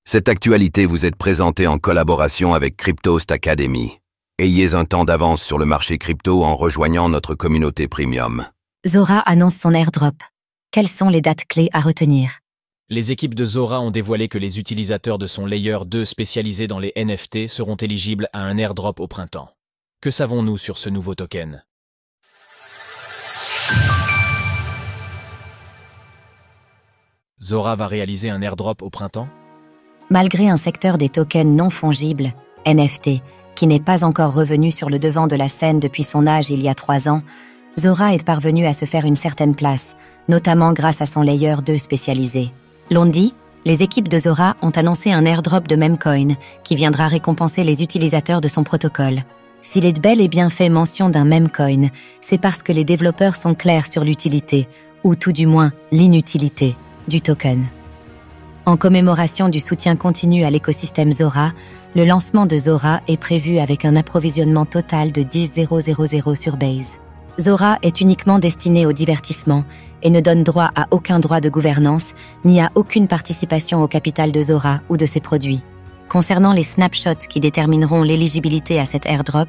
Cette actualité vous est présentée en collaboration avec Cryptost Academy. Ayez un temps d'avance sur le marché crypto en rejoignant notre communauté premium. Zora annonce son airdrop. Quelles sont les dates clés à retenir? Les équipes de Zora ont dévoilé que les utilisateurs de son Layer 2 spécialisé dans les NFT seront éligibles à un airdrop au printemps. Que savons-nous sur ce nouveau token? Zora va réaliser un airdrop au printemps? Malgré un secteur des tokens non fongibles, NFT, qui n'est pas encore revenu sur le devant de la scène depuis son âge il y a 3 ans, Zora est parvenu à se faire une certaine place, notamment grâce à son Layer 2 spécialisé. Lundi, les équipes de Zora ont annoncé un airdrop de Memcoin qui viendra récompenser les utilisateurs de son protocole. S'il est bel et bien fait mention d'un Memcoin, c'est parce que les développeurs sont clairs sur l'utilité, ou tout du moins l'inutilité, du token. En commémoration du soutien continu à l'écosystème Zora, le lancement de Zora est prévu avec un approvisionnement total de 10,000 sur Base. Zora est uniquement destiné au divertissement et ne donne droit à aucun droit de gouvernance ni à aucune participation au capital de Zora ou de ses produits. Concernant les snapshots qui détermineront l'éligibilité à cet airdrop,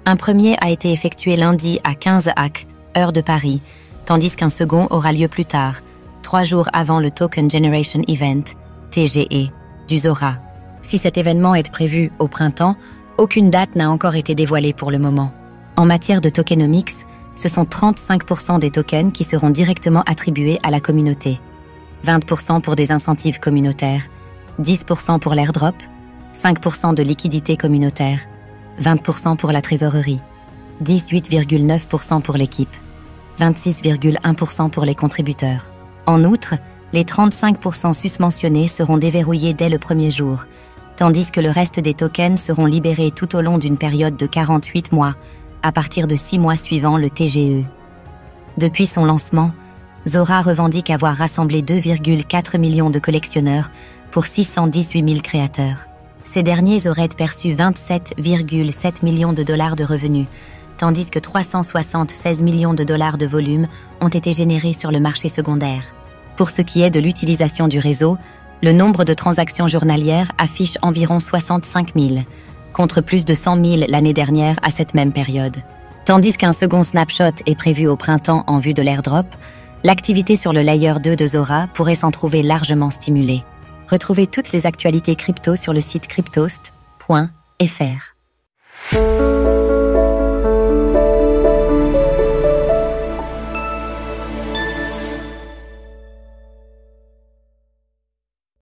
un premier a été effectué lundi à 15 h, heure de Paris, tandis qu'un second aura lieu plus tard, 3 jours avant le Token Generation Event, TGE, du Zora. Si cet événement est prévu au printemps, aucune date n'a encore été dévoilée pour le moment. En matière de tokenomics, ce sont 35% des tokens qui seront directement attribués à la communauté, 20% pour des incentives communautaires, 10% pour l'airdrop, 5% de liquidité communautaire, 20% pour la trésorerie, 18,9% pour l'équipe, 26,1% pour les contributeurs. En outre, les 35% susmentionnés seront déverrouillés dès le premier jour, tandis que le reste des tokens seront libérés tout au long d'une période de 48 mois, à partir de 6 mois suivant le TGE. Depuis son lancement, Zora revendique avoir rassemblé 2,4 millions de collectionneurs pour 618 000 créateurs. Ces derniers auraient perçu 27,7 millions de dollars de revenus, tandis que 376 millions de dollars de volume ont été générés sur le marché secondaire. Pour ce qui est de l'utilisation du réseau, le nombre de transactions journalières affiche environ 65 000, contre plus de 100 000 l'année dernière à cette même période. Tandis qu'un second snapshot est prévu au printemps en vue de l'airdrop, l'activité sur le Layer 2 de Zora pourrait s'en trouver largement stimulée. Retrouvez toutes les actualités crypto sur le site cryptost.fr.